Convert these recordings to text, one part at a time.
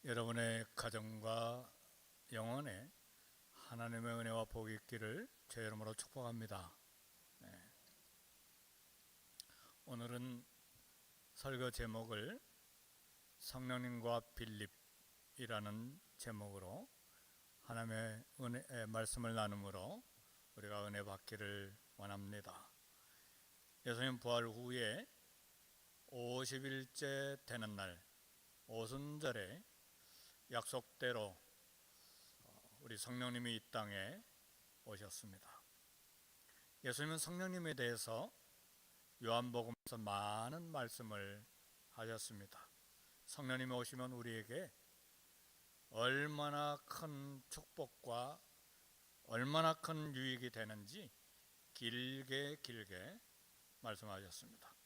여러분의 가정과 영혼에 하나님의 은혜와 복이 있기를 제 이름으로 축복합니다. 오늘은 설교 제목을 성령님과 빌립이라는 제목으로 하나님의 은혜의 말씀을 나눔으로 우리가 은혜 받기를 원합니다. 예수님 부활 후에 50일째 되는 날 오순절에 약속대로 우리 성령님이 이 땅에 오셨습니다. 예수님은 성령님에 대해서 요한복음에서 많은 말씀을 하셨습니다. 성령님이 오시면 우리에게 얼마나 큰 축복과 얼마나 큰 유익이 되는지 길게 말씀하셨습니다.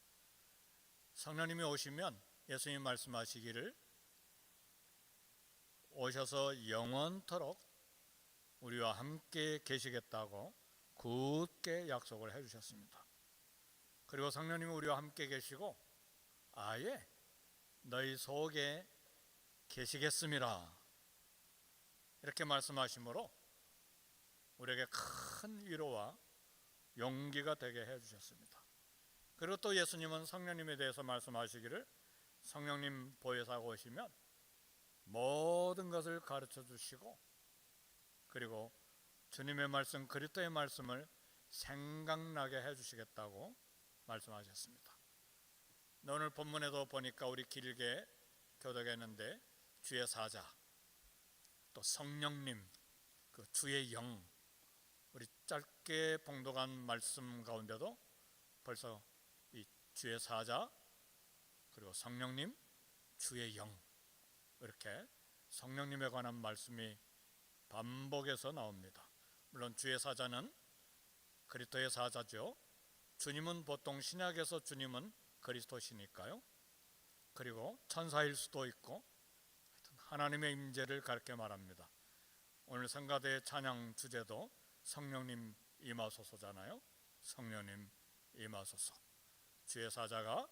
성령님이 오시면 예수님이 말씀하시기를 오셔서 영원토록 우리와 함께 계시겠다고 굳게 약속을 해주셨습니다. 그리고 성령님이 우리와 함께 계시고 아예 너희 속에 계시겠음이라 이렇게 말씀하시므로 우리에게 큰 위로와 용기가 되게 해주셨습니다. 그리고 또 예수님은 성령님에 대해서 말씀하시기를 성령님 보혜사가 오시면 모든 것을 가르쳐 주시고 그리고 주님의 말씀 그리스도의 말씀을 생각나게 해주시겠다고 말씀하셨습니다. 오늘 본문에도 보니까 우리 길게 교독했는데 주의 사자 또 성령님 그 주의 영 우리 짧게 봉독한 말씀 가운데도 벌써 이 주의 사자 그리고 성령님 주의 영 이렇게 성령님에 관한 말씀이 반복해서 나옵니다. 물론 주의 사자는 그리스도의 사자죠. 주님은 보통 신약에서 주님은 그리스도시니까요. 그리고 천사일 수도 있고 하나님의 임재를 가르쳐 말합니다. 오늘 성가대의 찬양 주제도 성령님 임하소서잖아요. 성령님 임하소서. 주의 사자가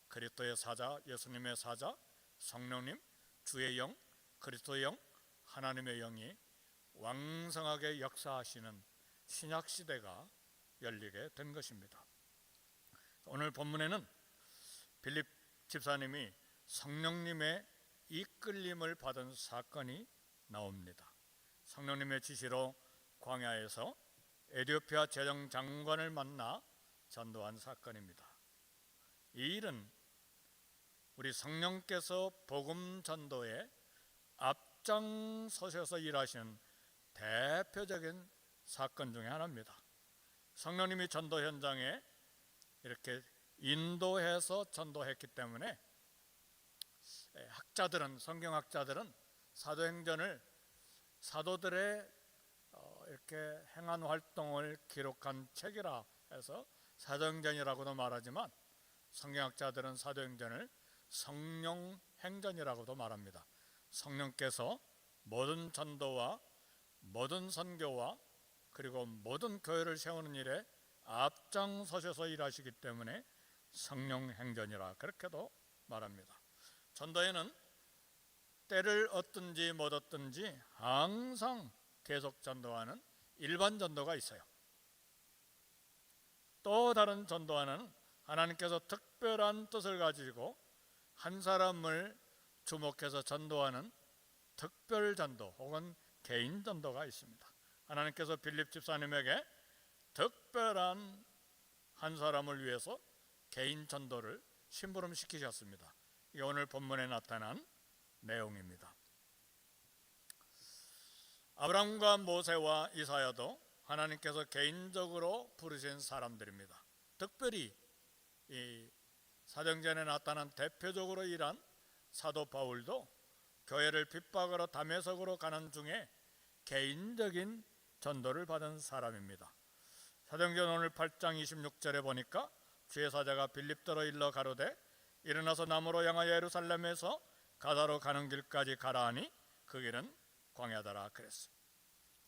그리스도의 사자, 예수님의 사자, 성령님, 주의 영, 그리스도의 영, 하나님의 영이 왕성하게 역사하시는 신약 시대가 열리게 된 것입니다. 오늘 본문에는 빌립 집사님이 성령님의 이끌림을 받은 사건이 나옵니다. 성령님의 지시로 광야에서 에티오피아 재정장관을 만나 전도한 사건입니다. 이 일은 우리 성령께서 복음 전도에 앞장서셔서 일하시는 대표적인 사건 중에 하나입니다. 성령님이 전도 현장에 이렇게 인도해서 전도했기 때문에 학자들은 성경학자들은 사도행전을 사도들의 이렇게 행한 활동을 기록한 책이라 해서 사도행전이라고도 말하지만 성경학자들은 사도행전을 성령행전이라고도 말합니다. 성령께서 모든 전도와 모든 선교와 그리고 모든 교회를 세우는 일에 앞장서셔서 일하시기 때문에 성령행전이라 그렇게도 말합니다. 전도에는 때를 얻든지 못 얻든지 항상 계속 전도하는 일반 전도가 있어요. 또 다른 전도하는 하나님께서 특별한 뜻을 가지고 한 사람을 주목해서 전도하는 특별 전도 혹은 개인 전도가 있습니다. 하나님께서 빌립 집사님에게 특별한 한 사람을 위해서 개인 전도를 심부름시키셨습니다. 이게 오늘 본문에 나타난 내용입니다. 아브라함과 모세와 이사야도 하나님께서 개인적으로 부르신 사람들입니다. 특별히 이 사도행전에 나타난 대표적으로 일한 사도 바울도 교회를 핍박하러 다메섹으로 가는 중에 개인적인 전도를 받은 사람입니다. 사도행전 오늘 8장 26절에 보니까 주의 사자가 빌립더러 일러 가로되 일어나서 남으로 향하여 예루살렘에서 가다로 가는 길까지 가라 하니 그 길은 광야더라 그랬어.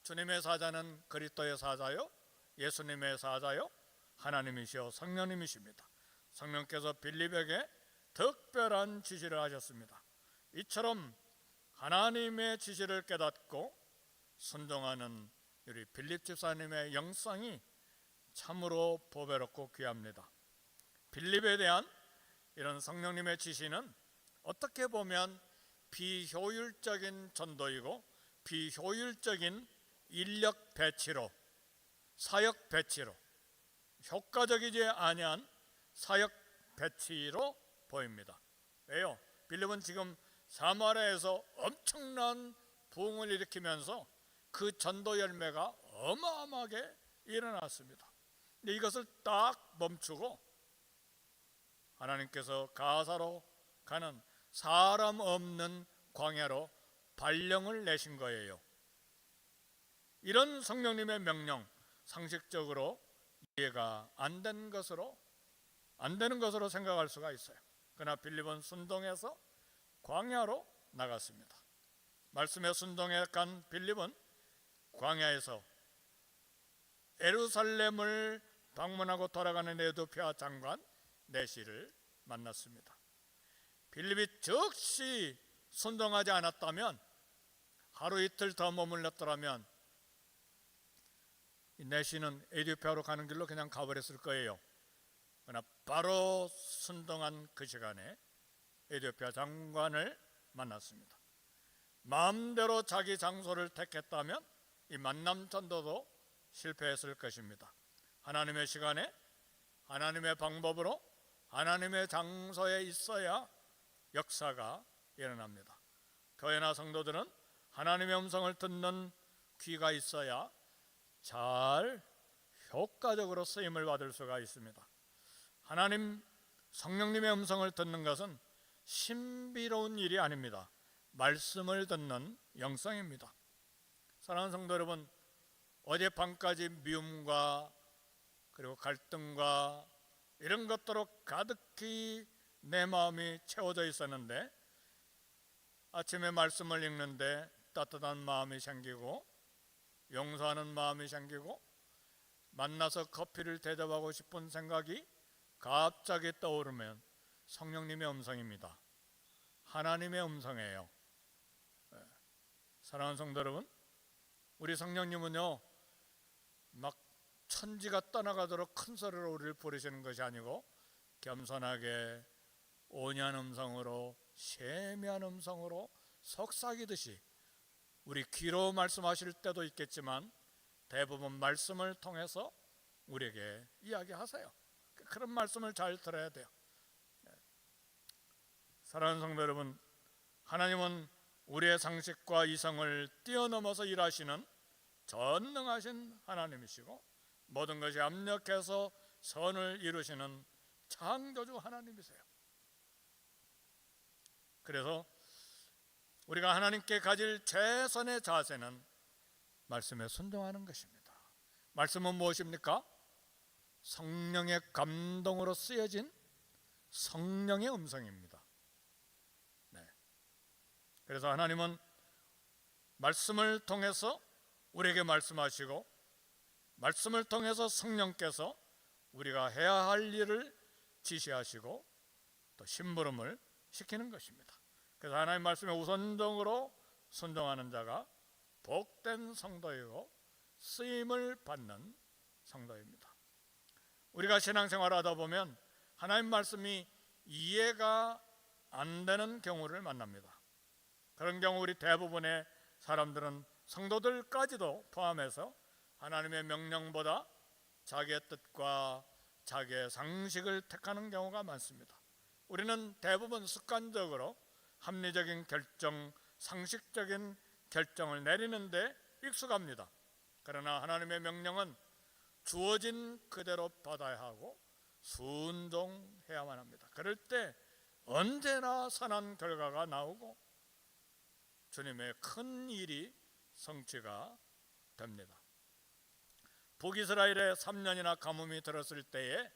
주님의 사자는 그리스도의 사자요 예수님의 사자요 하나님이시요 성령님이십니다. 성령께서 빌립에게 특별한 지시를 하셨습니다. 이처럼 하나님의 지시를 깨닫고 순종하는 우리 빌립 집사님의 영성이 참으로 보배롭고 귀합니다. 빌립에 대한 이런 성령님의 지시는 어떻게 보면 비효율적인 전도이고 비효율적인 인력 배치로, 사역 배치로, 효과적이지 아니한 사역 배치로 보입니다. 왜요? 빌립은 지금 사마리아에서 엄청난 부흥을 일으키면서 그 전도 열매가 어마어마하게 일어났습니다. 근데 이것을 딱 멈추고 하나님께서 가사로 가는 사람 없는 광야로 발령을 내신 거예요. 이런 성령님의 명령, 상식적으로 이해가 안 되는 것으로 생각할 수가 있어요. 그러나 빌립은 순종해서 광야로 나갔습니다. 말씀에 순종해 간 빌립은 광야에서 예루살렘을 방문하고 돌아가는 에도피아 장관 내시를 만났습니다. 빌립이 즉시 순종하지 않았다면, 하루 이틀 더 머물렀더라면 내시는 에도피아로 가는 길로 그냥 가버렸을 거예요. 그러나 바로 순종한 그 시간에 에도피아 장관을 만났습니다. 마음대로 자기 장소를 택했다면 이 만남 전도도 실패했을 것입니다. 하나님의 시간에, 하나님의 방법으로, 하나님의 장소에 있어야 역사가 일어납니다. 교회나 성도들은 하나님의 음성을 듣는 귀가 있어야 잘 효과적으로 쓰임을 받을 수가 있습니다. 하나님 성령님의 음성을 듣는 것은 신비로운 일이 아닙니다. 말씀을 듣는 영성입니다. 사랑하는 성도 여러분, 어젯밤까지 미움과 그리고 갈등과 이런 것들로 가득히 내 마음이 채워져 있었는데, 아침에 말씀을 읽는데 따뜻한 마음이 생기고 용서하는 마음이 생기고 만나서 커피를 대접하고 싶은 생각이 갑자기 떠오르면 성령님의 음성입니다. 하나님의 음성이에요. 사랑하는 성도 여러분, 우리 성령님은요 막 천지가 떠나가도록 큰 소리로 우리를 부르시는 것이 아니고 겸손하게 온유한 음성으로, 세미한 음성으로 속삭이듯이 우리 귀로 말씀하실 때도 있겠지만 대부분 말씀을 통해서 우리에게 이야기하세요. 그런 말씀을 잘 들어야 돼요. 사랑하는 성도 여러분, 하나님은 우리의 상식과 이성을 뛰어넘어서 일하시는 전능하신 하나님이시고 모든 것이 합력해서 선을 이루시는 창조주 하나님이세요. 그래서 우리가 하나님께 가질 최선의 자세는 말씀에 순종하는 것입니다. 말씀은 무엇입니까? 성령의 감동으로 쓰여진 성령의 음성입니다. 그래서 하나님은 말씀을 통해서 우리에게 말씀하시고 말씀을 통해서 성령께서 우리가 해야 할 일을 지시하시고 또 심부름을 시키는 것입니다. 그래서 하나님 말씀에 우선적으로 순종하는 자가 복된 성도이고 쓰임을 받는 성도입니다. 우리가 신앙생활을 하다 보면 하나님 말씀이 이해가 안 되는 경우를 만납니다. 그런 경우 우리 대부분의 사람들은, 성도들까지도 포함해서 하나님의 명령보다 자기의 뜻과 자기의 상식을 택하는 경우가 많습니다. 우리는 대부분 습관적으로 합리적인 결정, 상식적인 결정을 내리는데 익숙합니다. 그러나 하나님의 명령은 주어진 그대로 받아야 하고 순종해야만 합니다. 그럴 때 언제나 선한 결과가 나오고 주님의 큰 일이 성취가 됩니다. 북이스라엘에 3년이나 가뭄이 들었을 때에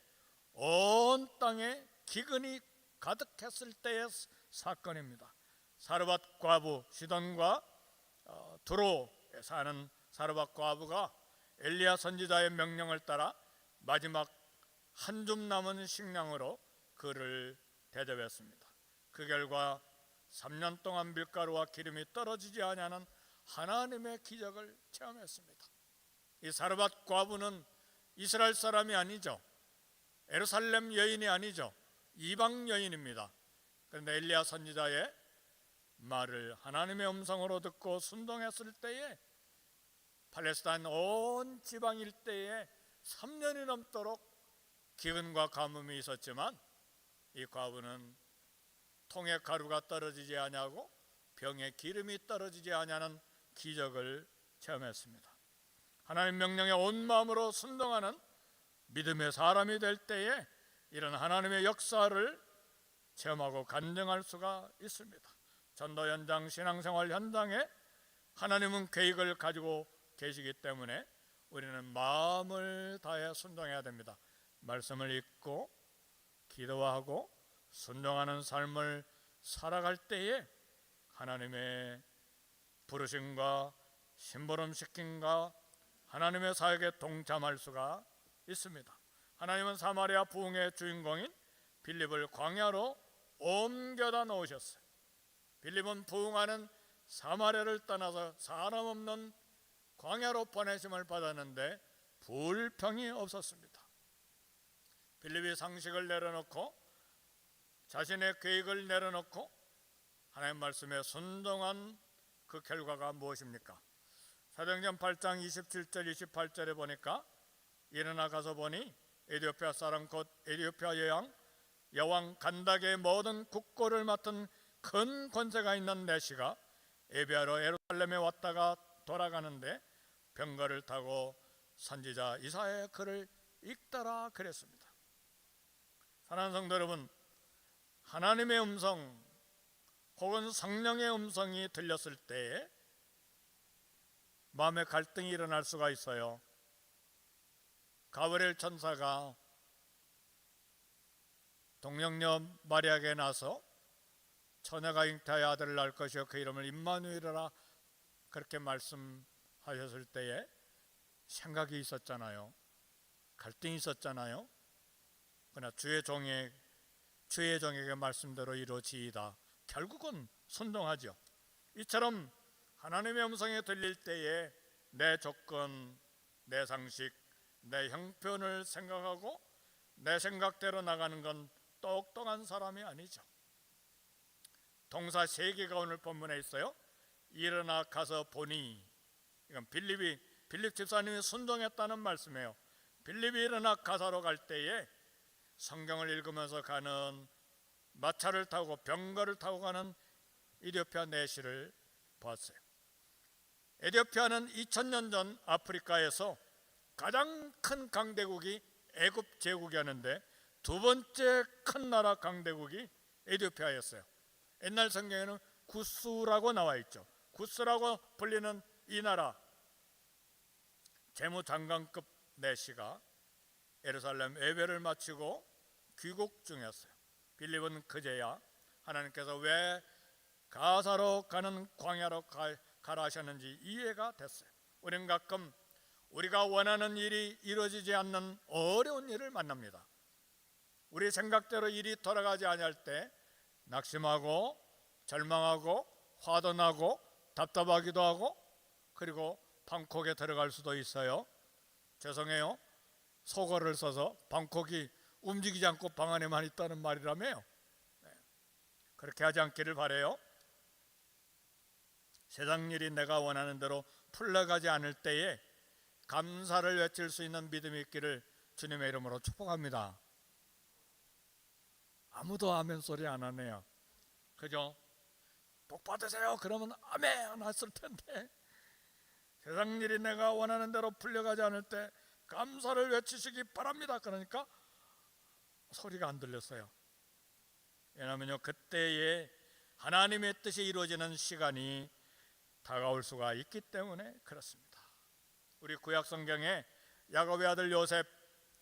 온 땅에 기근이 가득했을 때의 사건입니다. 사르밧 과부, 시돈과 두로에 사는 사르밧 과부가 엘리야 선지자의 명령을 따라 마지막 한 줌 남은 식량으로 그를 대접했습니다. 그 결과 3년 동안 밀가루와 기름이 떨어지지 아니하는 하나님의 기적을 체험했습니다. 이 사르밧 과부는 이스라엘 사람이 아니죠. 예루살렘 여인이 아니죠. 이방 여인입니다. 그런데 엘리야 선지자의 말을 하나님의 음성으로 듣고 순종했을 때에 팔레스타인 온 지방 일대에 3년이 넘도록 기근과 가뭄이 있었지만 이 과부는 통에 가루가 떨어지지 아니하고 병에 기름이 떨어지지 아니하는 기적을 체험했습니다. 하나님 명령에 온 마음으로 순종하는 믿음의 사람이 될 때에 이런 하나님의 역사를 체험하고 간증할 수가 있습니다. 전도 현장, 신앙생활 현장에 하나님은 계획을 가지고 계시기 때문에 우리는 마음을 다해 순종해야 됩니다. 말씀을 읽고 기도하고 순종하는 삶을 살아갈 때에 하나님의 부르심과 심부름시킴과 하나님의 사역에 동참할 수가 있습니다. 하나님은 사마리아 부흥의 주인공인 빌립을 광야로 옮겨다 놓으셨어요. 빌립은 부흥하는 사마리아를 떠나서 사람 없는 광야로 보내심을 받았는데 불평이 없었습니다. 빌립이 상식을 내려놓고 자신의 계획을 내려놓고 하나님 말씀에 순종한 그 결과가 무엇입니까? 사도행전 8장 27절 28절에 보니까 일어나 가서 보니 에티오피아 사람 곧 에티오피아 여왕 간닥의 모든 국고를 맡은 큰 권세가 있는 내시가 에비아로 예루살렘에 왔다가 돌아가는데 병거를 타고 선지자 이사야의 글을 읽더라 그랬습니다. 사랑하는 성도 여러분, 하나님의 음성 혹은 성령의 음성이 들렸을 때에 마음의 갈등이 일어날 수가 있어요. 가브리엘 천사가 동정녀 마리아에게 나서 처녀가 잉태하여 아들을 낳을 것이요 그 이름을 임마누엘이라 그렇게 말씀하셨을 때에 생각이 있었잖아요. 갈등이 있었잖아요. 그러나 주의 종에게 말씀대로 이루어지이다. 결국은 순종하죠. 이처럼 하나님의 음성이 들릴 때에 내 조건, 내 상식, 내 형편을 생각하고 내 생각대로 나가는 건 똑똑한 사람이 아니죠. 동사 3개가 오늘 본문에 있어요. 일어나 가서 보니, 이건 빌립 집사님이 순종했다는 말씀이에요. 빌립이 일어나 가사로 갈 때에 성경을 읽으면서 가는 마차를 타고 병거를 타고 가는 에티오피아 내시를 보았어요. 에티오피아는 2000년 전 아프리카에서 가장 큰 강대국이 애굽 제국이었는데 두 번째 큰 나라 강대국이 에티오피아였어요. 옛날 성경에는 구스라고 나와 있죠. 구스라고 불리는 이 나라 재무장관급 내시가 예루살렘 예배를 마치고 귀국 중이었어요. 빌립은 그제야 하나님께서 왜 가사로 가는 광야로 가라 하셨는지 이해가 됐어요. 우리는 가끔 우리가 원하는 일이 이루어지지 않는 어려운 일을 만납니다. 우리 생각대로 일이 돌아가지 아니할 때 낙심하고 절망하고 화도 나고 답답하기도 하고 그리고 방콕에 들어갈 수도 있어요. 죄송해요. 속어를 써서 방콕이 움직이지 않고 방 안에만 있다는 말이라며요. 그렇게 하지 않기를 바라요. 세상 일이 내가 원하는 대로 풀려가지 않을 때에 감사를 외칠 수 있는 믿음이 있기를 주님의 이름으로 축복합니다. 아무도 아멘 소리 안 하네요. 그죠? 복 받으세요 그러면 아멘 안 했을 텐데 세상 일이 내가 원하는 대로 풀려가지 않을 때 감사를 외치시기 바랍니다. 그러니까 소리가 안 들렸어요. 왜냐하면요 그때에 하나님의 뜻이 이루어지는 시간이 다가올 수가 있기 때문에 그렇습니다. 우리 구약 성경에 야곱의 아들 요셉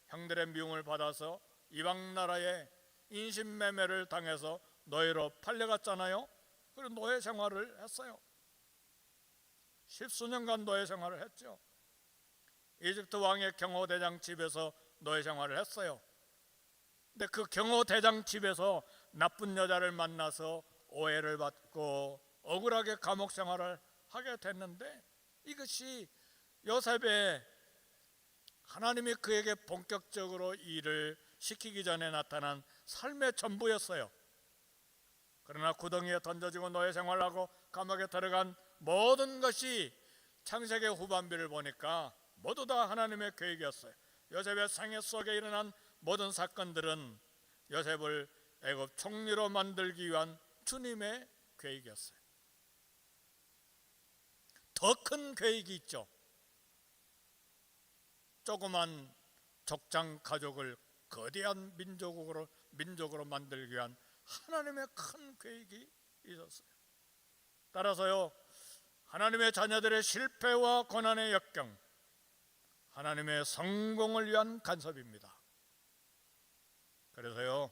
형들의 미움을 받아서 이방 나라에 인신매매를 당해서 노예로 팔려갔잖아요. 그리고 노예 생활을 했어요. 10수년간 노예 생활을 했죠. 이집트 왕의 경호대장 집에서 노예 생활을 했어요. 근데 그 경호대장 집에서 나쁜 여자를 만나서 오해를 받고 억울하게 감옥 생활을 하게 됐는데, 이것이 요셉의 하나님이 그에게 본격적으로 일을 시키기 전에 나타난 삶의 전부였어요. 그러나 구덩이에 던져지고 노예 생활하고 감옥에 들어간 모든 것이 창세기 후반부를 보니까 모두 다 하나님의 계획이었어요. 요셉의 생애 속에 일어난 모든 사건들은 요셉을 애굽 총리로 만들기 위한 주님의 계획이었어요. 더 큰 계획이 있죠. 조그만 족장 가족을 거대한 민족으로 만들기 위한 하나님의 큰 계획이 있었어요. 따라서요, 하나님의 자녀들의 실패와 고난의 역경, 하나님의 성공을 위한 간섭입니다. 그래서요,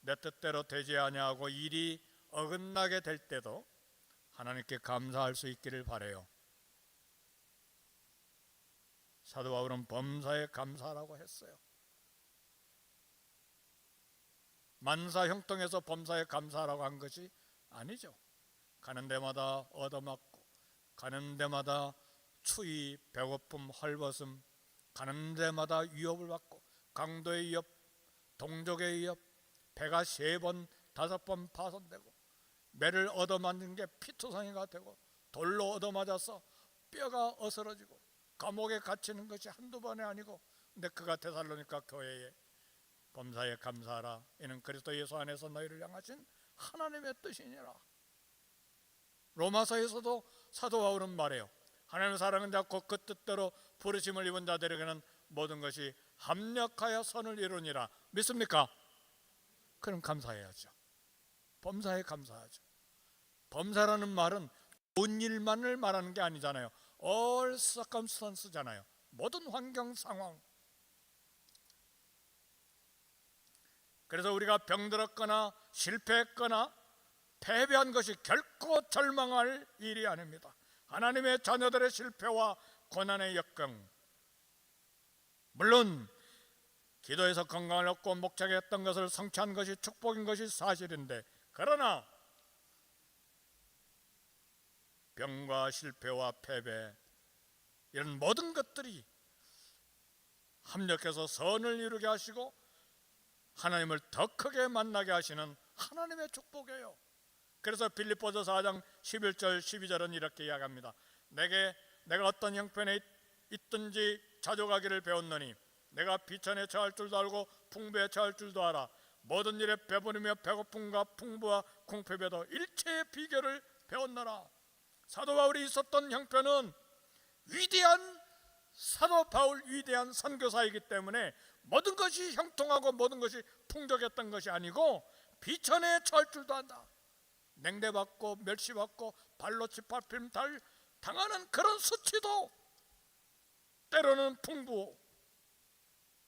내 뜻대로 되지 아니하고 일이 어긋나게 될 때도 하나님께 감사할 수 있기를 바라요. 사도 바울은 범사에 감사라고 했어요. 만사 형통해서 범사에 감사라고 한 것이 아니죠. 가는 데마다 얻어맞고, 가는 데마다 추위, 배고픔, 헐벗음, 가는 데마다 위협을 받고, 강도의 위협, 동족의 위협, 배가 3번, 5번 파손되고, 매를 얻어맞는 게 피투성이가 되고, 돌로 얻어맞아서 뼈가 어스러지고, 감옥에 갇히는 것이 한두 번이 아니고, 근데 그가 데살로니가 교회에 범사에 감사하라, 이는 그리스도 예수 안에서 너희를 향하신 하나님의 뜻이니라. 로마서에서도 사도 바울은 말해요. 하나님의 사랑은 자고 그 뜻대로 부르심을 입은 자들에게는 모든 것이 합력하여 선을 이루니라. 믿습니까? 그럼 감사해야죠. 범사에 감사하죠. 범사라는 말은 좋은 일만을 말하는 게 아니잖아요. All circumstance잖아요. 모든 환경 상황. 그래서 우리가 병들었거나 실패했거나 패배한 것이 결코 절망할 일이 아닙니다. 하나님의 자녀들의 실패와 고난의 역경, 물론 기도해서 건강을 얻고 목적했던 것을 성취한 것이 축복인 것이 사실인데, 그러나 병과 실패와 패배, 이런 모든 것들이 합력해서 선을 이루게 하시고 하나님을 더 크게 만나게 하시는 하나님의 축복이에요. 그래서 빌립보서 4장 11절 12절은 이렇게 이야기합니다. 내가 어떤 형편에 있든지 자족하기를 배웠노니 내가 비천에 처할 줄도 알고 풍부에 처할 줄도 알아. 모든 일에 배부르며 배고픔과 풍부와 궁핍에도 일체의 비결을 배웠노라. 사도 바울이 있었던 형편은 위대한 사도 바울, 위대한 선교사이기 때문에 모든 것이 형통하고 모든 것이 풍족했던 것이 아니고 비천에 처할 줄도 안다. 냉대받고 멸시받고 발로 짓밟힘 당하는 그런 수치도 때로는 풍부,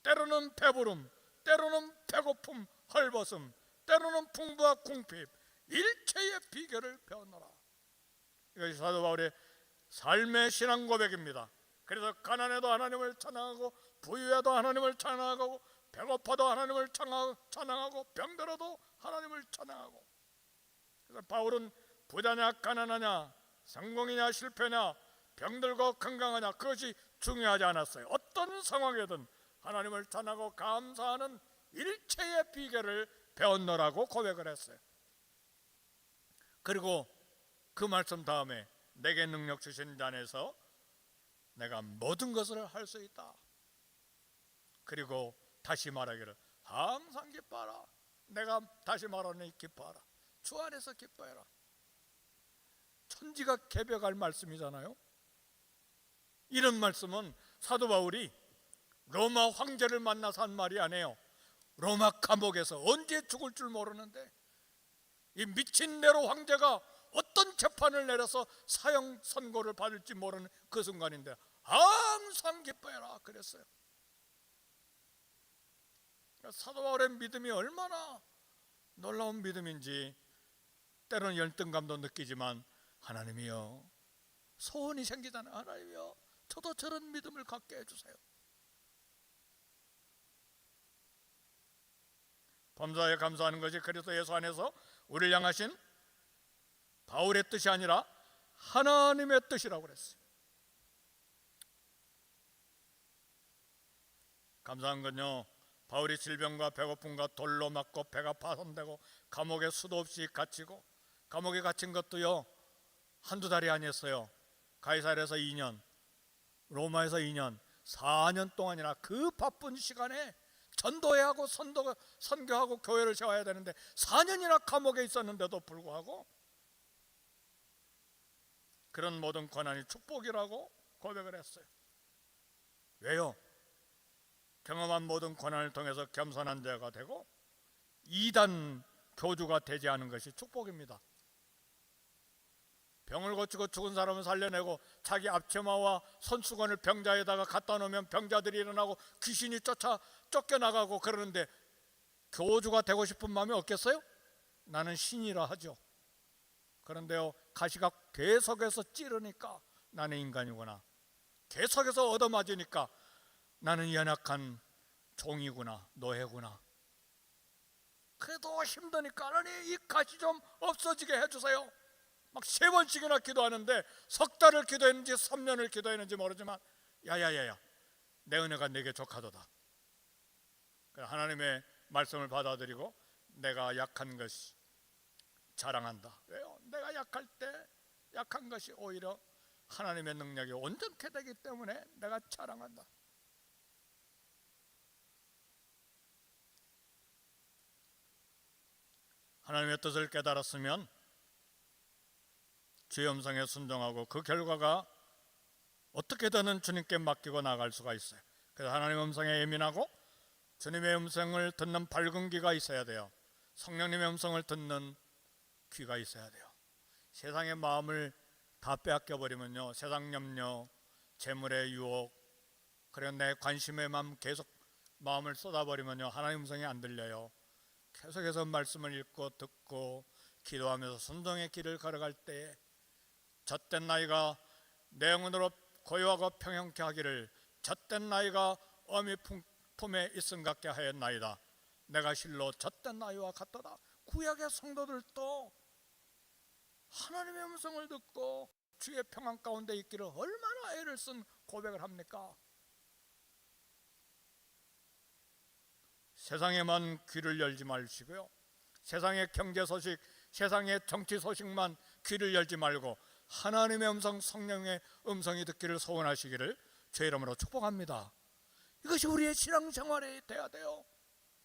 때로는 배부름, 때로는 배고픔, 헐벗음, 때로는 풍부와 궁핍, 일체의 비결을 배웠노라. 이것이 사도 바울의 삶의 신앙 고백입니다. 그래서 가난해도 하나님을 찬양하고 부유해도 하나님을 찬양하고 배고파도 하나님을 찬양하고 병들어도 하나님을 찬양하고. 그래서 바울은 부자냐 가난하냐 성공이냐 실패냐 병들고 건강하냐 그것이 중요하지 않았어요. 어떤 상황이든 하나님을 찬양하고 감사하는 일체의 비결을 배웠노라고 고백을 했어요. 그리고 그 말씀 다음에 내게 능력 주신 자 안에서 내가 모든 것을 할 수 있다. 그리고 다시 말하기를 항상 기뻐하라. 내가 다시 말하니 기뻐하라. 주 안에서 기뻐해라. 천지가 개벽할 말씀이잖아요. 이런 말씀은 사도 바울이 로마 황제를 만나서 한 말이 아니에요. 로마 감옥에서 언제 죽을 줄 모르는데 이 미친 네로 황제가 어떤 재판을 내려서 사형 선고를 받을지 모르는 그 순간인데 항상 기뻐해라 그랬어요. 사도 바울의 믿음이 얼마나 놀라운 믿음인지 때로는 열등감도 느끼지만 하나님이여, 소원이 생기잖아요. 하나님이여 저도 저런 믿음을 갖게 해주세요. 범사에 감사하는 것이 그리스도 예수 안에서 우리를 향하신 바울의 뜻이 아니라 하나님의 뜻이라고 그랬어요. 감사한 건요, 바울이 질병과 배고픔과 돌로 맞고 배가 파손되고 감옥에 수도 없이 갇히고, 감옥에 갇힌 것도요 한두 달이 아니었어요. 가이사랴에서 2년, 로마에서 2년, 4년 동안이나 그 바쁜 시간에 전도해야 하고 선교하고 교회를 세워야 되는데 4년이나 감옥에 있었는데도 불구하고 그런 모든 고난이 축복이라고 고백을 했어요. 왜요? 경험한 모든 고난을 통해서 겸손한 자가 되고 이단 교주가 되지 않은 것이 축복입니다. 병을 고치고 죽은 사람을 살려내고 자기 앞치마와 손수건을 병자에다가 갖다 놓으면 병자들이 일어나고 귀신이 쫓겨나가고 그러는데 교주가 되고 싶은 마음이 없겠어요? 나는 신이라 하죠. 그런데요, 가시가 계속해서 찌르니까 나는 인간이구나, 계속해서 얻어맞으니까 나는 연약한 종이구나, 노예구나. 그래도 힘드니까 하나님 이 가시 좀 없어지게 해주세요. 막 3번씩이나 기도하는데 석 달을 기도했는지 3년을 기도했는지 모르지만 야야야야, 내 은혜가 내게 족하도다. 하나님의 말씀을 받아들이고 내가 약한 것이 자랑한다. 왜요? 내가 약할 때 약한 것이 오히려 하나님의 능력이 온전케 되기 때문에 내가 자랑한다. 하나님의 뜻을 깨달았으면 주의 음성에 순종하고 그 결과가 어떻게든 주님께 맡기고 나갈 수가 있어요. 그래서 하나님의 음성에 예민하고 주님의 음성을 듣는 밝은 귀가 있어야 돼요. 성령님의 음성을 듣는 귀가 있어야 돼요. 세상의 마음을 다 빼앗겨 버리면요, 세상 염려, 재물의 유혹, 그리고 내 관심에만 계속 마음을 쏟아버리면요, 하나님의 음성이 안 들려요. 계속해서 말씀을 읽고 듣고 기도하면서 순종의 길을 걸어갈 때에 젖된 나이가 내 영혼으로 고요하고 평형케 하기를, 젖된 나이가 어미 품에 있음 같게 하였나이다. 내가 실로 젖된 나이와 같도다. 구약의 성도들도 하나님의 음성을 듣고 주의 평안 가운데 있기를 얼마나 애를 쓴 고백을 합니까? 세상에만 귀를 열지 마시고요, 세상의 경제 소식, 세상의 정치 소식만 귀를 열지 말고 하나님의 음성, 성령의 음성이 듣기를 소원하시기를 주의 이름으로 축복합니다. 이것이 우리의 신앙생활이 돼야 돼요.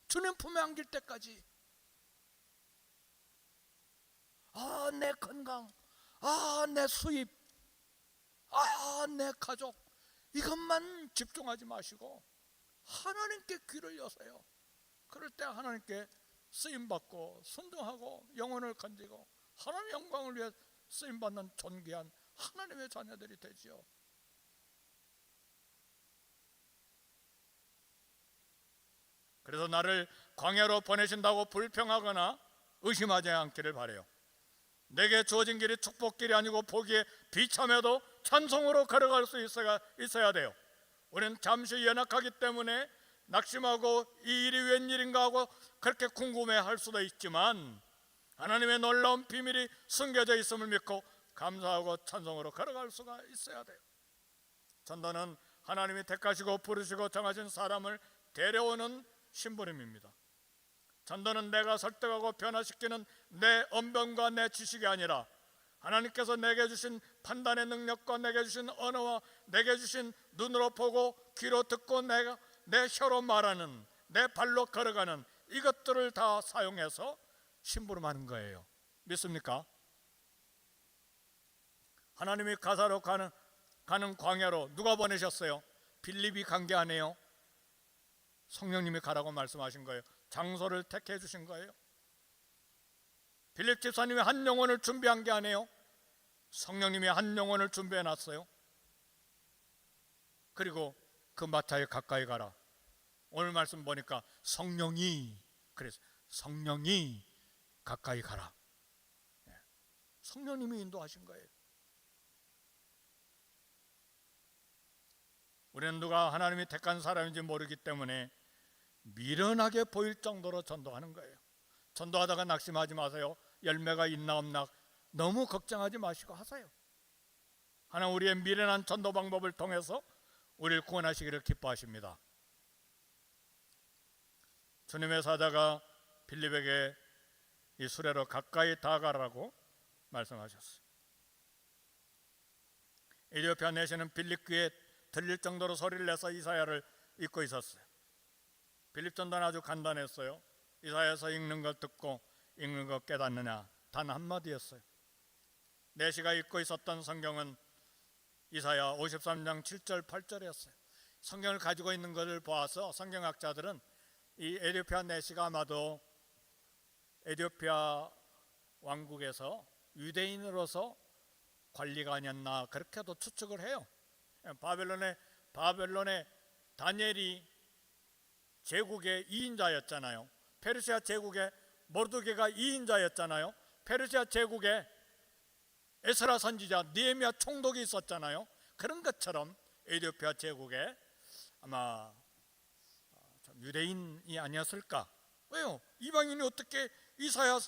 주님 품에 안길 때까지. 내 건강, 내 수입, 내 가족, 이것만 집중하지 마시고 하나님께 귀를 여세요. 그럴 때 하나님께 쓰임받고 순종하고 영혼을 건지고 하나님의 영광을 위해 쓰임받는 존귀한 하나님의 자녀들이 되지요. 그래서 나를 광야로 보내신다고 불평하거나 의심하지 않기를 바라요. 내게 주어진 길이 축복길이 아니고 보기에 비참해도 찬송으로 걸어갈 수 있어야 돼요. 우리는 잠시 연약하기 때문에 낙심하고 이 일이 웬일인가 하고 그렇게 궁금해할 수도 있지만 하나님의 놀라운 비밀이 숨겨져 있음을 믿고 감사하고 찬송으로 걸어갈 수가 있어야 돼요. 전도는 하나님이 택하시고 부르시고 정하신 사람을 데려오는 심부름입니다. 전도는 내가 설득하고 변화시키는 내 언변과 내 지식이 아니라 하나님께서 내게 주신 판단의 능력과 내게 주신 언어와 내게 주신 눈으로 보고 귀로 듣고 내가 내 혀로 말하는, 내 발로 걸어가는 이것들을 다 사용해서 심부름하는 거예요. 믿습니까? 하나님이 가사로 가는 광야로 누가 보내셨어요? 빌립이 간 게 아니에요. 성령님이 가라고 말씀하신 거예요. 장소를 택해 주신 거예요. 빌립 집사님이 한 영혼을 준비한 게 아니에요. 성령님이 한 영혼을 준비해 놨어요. 그리고 그 마차에 가까이 가라. 오늘 말씀 보니까 성령이, 그래서 성령이 가까이 가라. 성령님이 인도하신 거예요. 우리는 누가 하나님이 택한 사람인지 모르기 때문에 미련하게 보일 정도로 전도하는 거예요. 전도하다가 낙심하지 마세요. 열매가 있나 없나 너무 걱정하지 마시고 하세요. 하나님 우리의 미련한 전도 방법을 통해서 우리를 구원하시기를 기뻐하십니다. 주님의 사자가 빌립에게 이 수레로 가까이 다가가라고 말씀하셨어요. 에티오피아 내시는 빌립 귀에 들릴 정도로 소리를 내서 이사야를 읽고 있었어요. 빌립 전도는 아주 간단했어요. 이사야서 읽는 걸 듣고 읽는 걸 깨닫느냐, 단 한마디였어요. 내시가 읽고 있었던 성경은 이사야 53장 7절 8절이었어요. 성경을 가지고 있는 것을 보아서 성경학자들은 이 에티오피아 내시가 아마도 에티오피아 왕국에서 유대인으로서 관리가 아니었나 그렇게도 추측을 해요. 바벨론의 다니엘이 제국의 2인자였잖아요. 페르시아 제국의 모르드게가 2인자였잖아요. 페르시아 제국의 에스라 선지자, 느헤미야 총독이 있었잖아요. 그런 것처럼 에티오피아 제국에 아마 좀 유대인이 아니었을까? 왜요? 이방인이 어떻게 이사야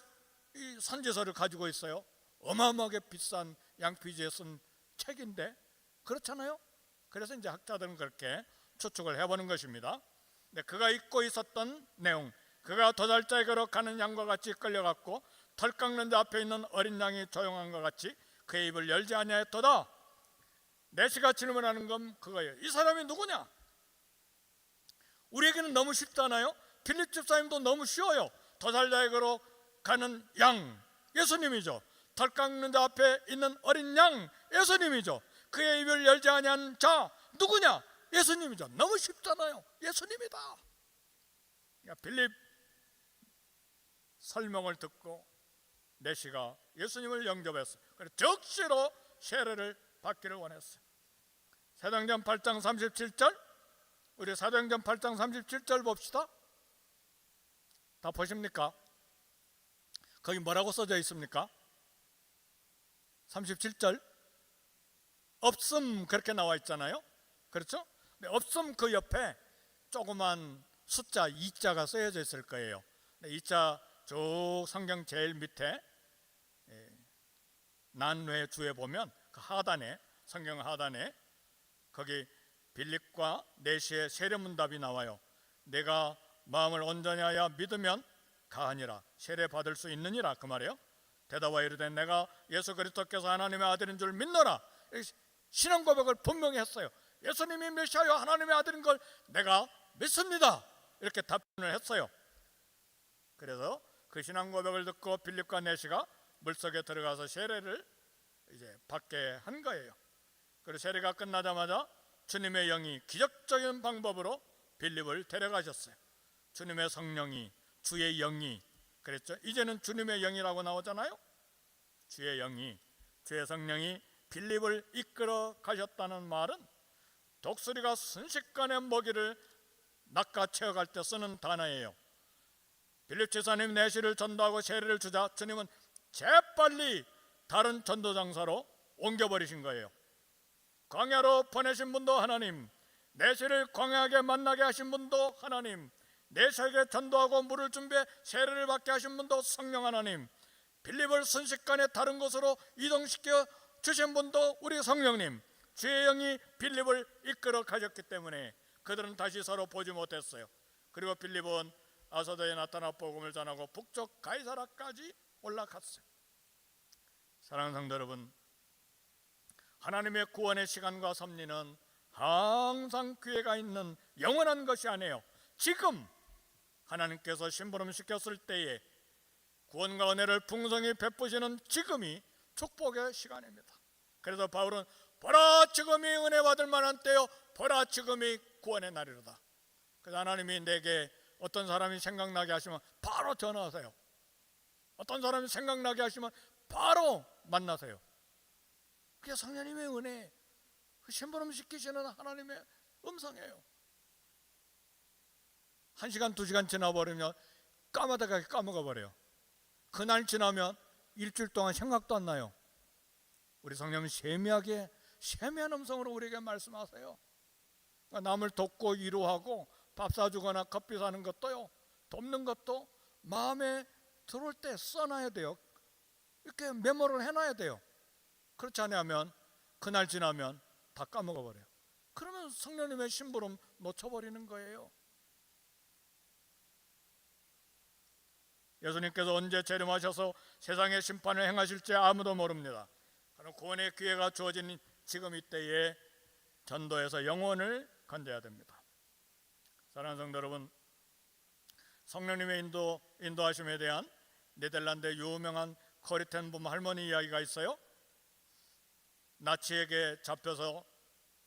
이 선지서를 가지고 있어요? 어마어마하게 비싼 양피지에 쓴 책인데 그렇잖아요. 그래서 이제 학자들은 그렇게 추측을 해보는 것입니다. 근데 그가 읽고 있었던 내용, 그가 도살자에게로 가는 양과 같이 끌려갔고 털 깎는 자 앞에 있는 어린 양이 조용한 것 같이 그의 입을 열지 아니하였도다. 내시가 질문하는 건 그거예요. 이 사람이 누구냐? 우리에게는 너무 쉽잖아요. 빌립 집사님도 너무 쉬워요. 도살자에게로 가는 양, 예수님이죠. 털 깎는 자 앞에 있는 어린 양, 예수님이죠. 그의 입을 열지 아니한 자 누구냐? 예수님이죠. 너무 쉽잖아요. 예수님이다. 그러니까 빌립 설명을 듣고 내시가 예수님을 영접했어요. 그래서 적시로 세례를 받기를 원했어요. 사도행전 8장 37절, 우리 사도행전 8장 37절 봅시다. 다 보십니까? 거기 뭐라고 써져 있습니까? 37절 없음 그렇게 나와 있잖아요. 그렇죠? 없음 그 옆에 조그만 숫자 2자가 쓰여져 있을 거예요. 2자 쭉 성경 제일 밑에 난외 주에 보면 그 하단에, 성경 하단에 거기 빌립과 내시의 세례문답이 나와요. 내가 마음을 온전히 하여 믿으면 가하니라, 세례 받을 수 있느니라, 그 말이에요. 대답하여 이르되 내가 예수 그리스도께서 하나님의 아들인 줄 믿노라. 신앙 고백을 분명히 했어요. 예수님이 메시아요 하나님의 아들인 걸 내가 믿습니다. 이렇게 답변을 했어요. 그래서 그 신앙 고백을 듣고 빌립과 내시가 물속에 들어가서 세례를 이제 받게 한 거예요. 그리고 세례가 끝나자마자 주님의 영이 기적적인 방법으로 빌립을 데려가셨어요. 주님의 성령이, 주의 영이, 그랬죠. 이제는 주님의 영이라고 나오잖아요. 주의 영이, 주의 성령이 빌립을 이끌어 가셨다는 말은 독수리가 순식간에 먹이를 낚아채어갈 때 쓰는 단어예요. 빌립 지사님 내시를 전도하고 세례를 주자 주님은 재빨리 다른 전도 장사로 옮겨버리신 거예요. 광야로 보내신 분도 하나님, 내시를 광야하게 만나게 하신 분도 하나님, 내시에게 전도하고 물을 준비해 세례를 받게 하신 분도 성령 하나님, 빌립을 순식간에 다른 곳으로 이동시켜 주신 분도 우리 성령님, 주의 영이 빌립을 이끌어 가셨기 때문에 그들은 다시 서로 보지 못했어요. 그리고 빌립은 아소도에 나타나 복음을 전하고 북쪽 가이사라까지 올라갔어요. 사랑하는 성도 여러분, 하나님의 구원의 시간과 섭리는 항상 기회가 있는 영원한 것이 아니에요. 지금 하나님께서 심부름 시켰을 때에 구원과 은혜를 풍성히 베푸시는 지금이 축복의 시간입니다. 그래서 바울은 보라 지금이 은혜 받을 만한 때요, 보라 지금이 구원의 날이로다. 그래서 하나님이 내게 어떤 사람이 생각나게 하시면 바로 전화하세요. 어떤 사람이 생각나게 하시면 바로 만나세요. 그게 성령님의 은혜, 그 심부름 시키시는 하나님의 음성이에요. 1시간 2시간 지나버리면 까마득하게 까먹어 버려요. 그날 지나면 일주일 동안 생각도 안 나요. 우리 성령님 세미하게, 세미한 음성으로 우리에게 말씀하세요. 남을 돕고 위로하고 밥 사주거나 커피 사는 것도요, 돕는 것도 마음에 들어올 때 써놔야 돼요. 이렇게 메모를 해놔야 돼요. 그렇지 않으면 그날 지나면 다 까먹어 버려요. 그러면 성령님의 심부름 놓쳐버리는 거예요. 예수님께서 언제 재림하셔서 세상의 심판을 행하실지 아무도 모릅니다. 그럼 구원의 기회가 주어진 지금 이때에 전도해서 영혼을 건져야 됩니다. 사랑하는 성도 여러분, 성령님의 인도하심에 대한 네덜란드의 유명한 커리 텐 붐 할머니 이야기가 있어요. 나치에게 잡혀서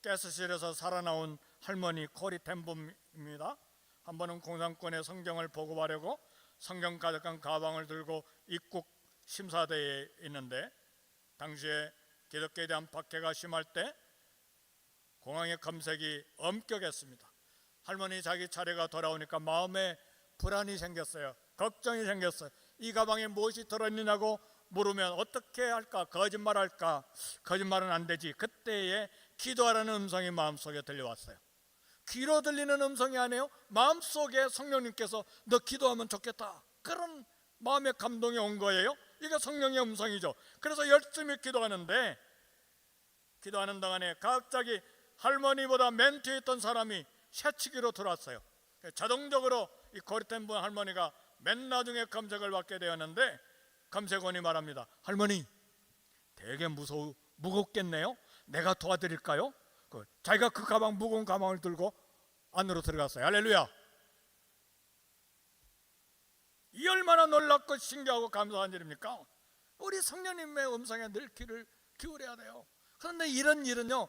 가스실에서 살아나온 할머니 커리 텐 붐입니다. 한 번은 공산권의 성경을 보고하려고 성경 가득한 가방을 들고 입국 심사대에 있는데, 당시에 기독교에 대한 박해가 심할 때 공항의 검색이 엄격했습니다. 할머니 자기 차례가 돌아오니까 마음에 불안이 생겼어요. 걱정이 생겼어요. 이 가방에 무엇이 들어있느냐고 물으면 어떻게 할까? 거짓말할까? 거짓말은 안 되지. 그때에 기도하라는 음성이 마음속에 들려왔어요. 귀로 들리는 음성이 아니에요. 마음속에 성령님께서 너 기도하면 좋겠다, 그런 마음의 감동이 온 거예요. 이게 성령의 음성이죠. 그래서 열심히 기도하는데, 기도하는 동안에 갑자기 할머니보다 맨 뒤에 있던 사람이 새치기로 들어왔어요. 자동적으로 이 고리텐분 할머니가 맨 나중에 검색을 받게 되었는데, 검색원이 말합니다. 할머니, 되게 무겁겠네요. 내가 도와드릴까요? 자기가 그 가방, 무거운 가방을 들고 안으로 들어갔어요. 할렐루야. 이 얼마나 놀랍고 신기하고 감사한 일입니까? 우리 성령님의 음성에 늘 귀를 기울여야 돼요. 그런데 이런 일은요,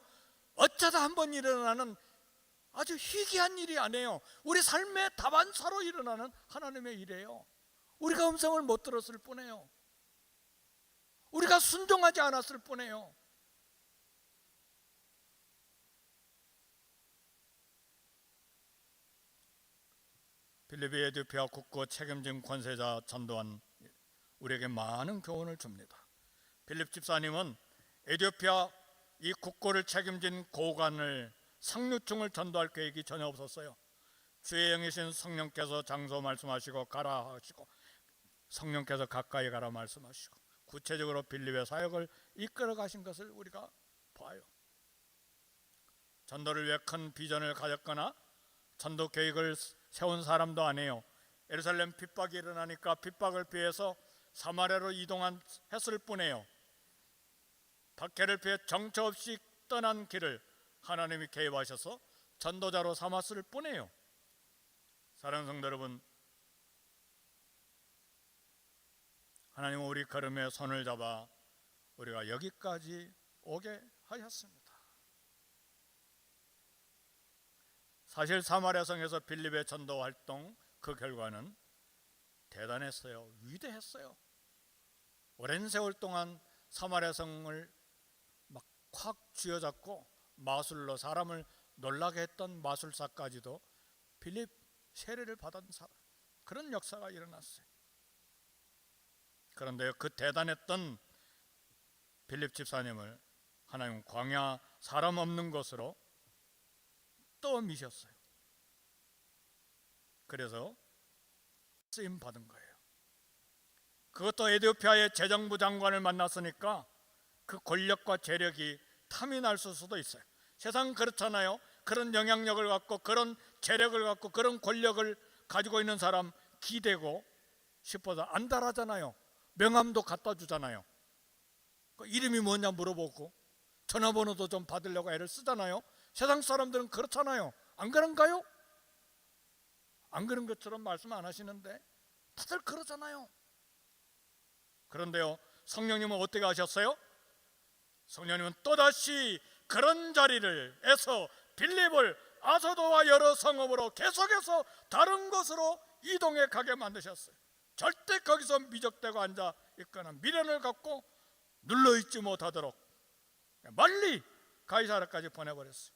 어쩌다 한번 일어나는 아주 희귀한 일이 아니에요. 우리 삶의 다반사로 일어나는 하나님의 일이에요. 우리가 음성을 못 들었을 뿐이에요. 우리가 순종하지 않았을 뿐이에요. 필리비 에디오피아 국고 책임진 권세자 전도한 우리에게 많은 교훈을 줍니다. 필립 집사님은 에디오피아 이 국고를 책임진 고관을 상류층을 전도할 계획이 전혀 없었어요. 주의 영이신 성령께서 장소 말씀하시고 가라 하시고, 성령께서 가까이 가라 말씀하시고, 구체적으로 필립의 사역을 이끌어 가신 것을 우리가 봐요. 전도를 위해 큰 비전을 가졌거나 전도 계획을 세운 사람도 아니에요. 예루살렘 핍박이 일어나니까 핍박을 피해서 사마리아로 이동했을 뿐이에요. 박해를 피해 정처 없이 떠난 길을 하나님이 개입하셔서 전도자로 삼았을 뿐이에요. 사랑하는 성도 여러분, 하나님은 우리 걸음에 손을 잡아 우리가 여기까지 오게 하셨습니다. 사실 사마리아 성에서 빌립의 전도 활동, 그 결과는 대단했어요. 위대했어요. 오랜 세월 동안 사마리아 성을 막 확 쥐어잡고 마술로 사람을 놀라게 했던 마술사까지도 빌립 세례를 받은 그런 역사가 일어났어요. 그런데 그 대단했던 빌립 집사님을 하나님 광야 사람 없는 곳으로 떠미셨어요. 그래서 쓰임 받은 거예요. 그것도 에티오피아의 재정부 장관을 만났으니까 그 권력과 재력이 탐이 날 수도 있어요. 세상 그렇잖아요. 그런 영향력을 갖고, 그런 재력을 갖고, 그런 권력을 가지고 있는 사람 기대고 싶어서 안달하잖아요. 명함도 갖다 주잖아요. 그 이름이 뭐냐 물어보고 전화번호도 좀 받으려고 애를 쓰잖아요. 세상 사람들은 그렇잖아요. 안 그런가요? 안 그런 것처럼 말씀 안 하시는데 다들 그러잖아요. 그런데요, 성령님은 어떻게 하셨어요? 성령님은 또다시 그런 자리에서 빌립을 아소도와 여러 성읍으로 계속해서 다른 곳으로 이동해 가게 만드셨어요. 절대 거기서 미적대고 앉아 있거나 미련을 갖고 눌러있지 못하도록 멀리 가이사랴까지 보내버렸어요.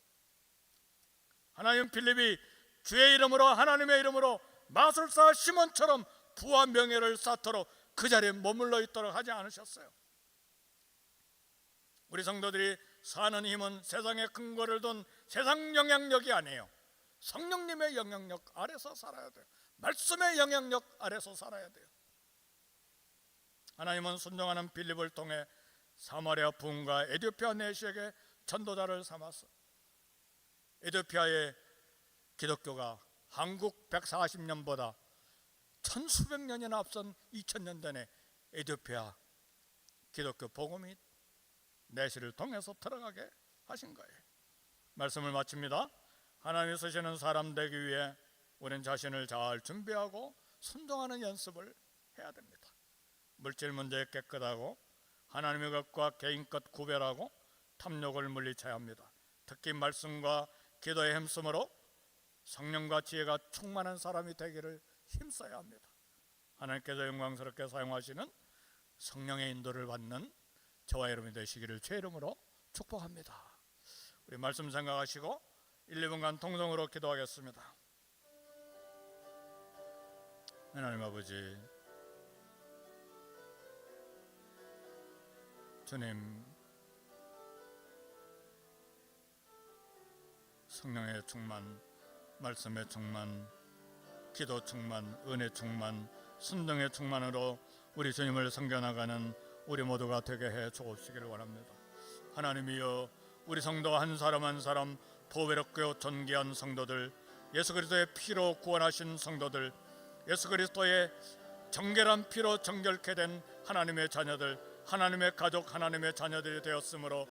하나님 빌립이 주의 이름으로, 하나님의 이름으로 마술사 시몬처럼 부와 명예를 쌓도록 그 자리에 머물러 있도록 하지 않으셨어요. 우리 성도들이 사는 힘은 세상의 근거를 둔 세상 영향력이 아니에요. 성령님의 영향력 아래서 살아야 돼요. 말씀의 영향력 아래서 살아야 돼요. 하나님은 순종하는 빌립을 통해 사마리아 부흥과 에티오피아 내시에게 전도자를 삼았어. 에티오피아의 기독교가 한국 140년보다 천수백 년이나 앞선 2000년 전에 에티오피아 기독교 복음이 내시를 통해서 들어가게 하신 거예요. 말씀을 마칩니다. 하나님이 쓰시는 사람 되기 위해 우리는 자신을 잘 준비하고 순종하는 연습을 해야 됩니다. 물질 문제에 깨끗하고 하나님의 것과 개인 것 구별하고 탐욕을 물리쳐야 합니다. 특히 말씀과 기도에 힘쓰므로 성령과 지혜가 충만한 사람이 되기를 힘써야 합니다. 하나님께서 영광스럽게 사용하시는 성령의 인도를 받는 저와 여러분이 되시기를 주의 이름으로 축복합니다. 우리 말씀 생각하시고 1, 2분간 통성으로 기도하겠습니다. 하나님 아버지, 주님, 성령의 충만, 말씀의 충만, 기도 충만, 은혜 충만, 순종의 충만으로 우리 주님을 섬겨나가는 우리 모두가 되게 해 주시기를 원합니다. 하나님이여, 우리 성도 한 사람 한 사람 보배롭고 존귀한 성도들, 예수 그리스도의 피로 구원하신 성도들, 예수 그리스도의 정결한 피로 정결케 된 하나님의 자녀들, 하나님의 가족, 하나님의 자녀들이 되었으므로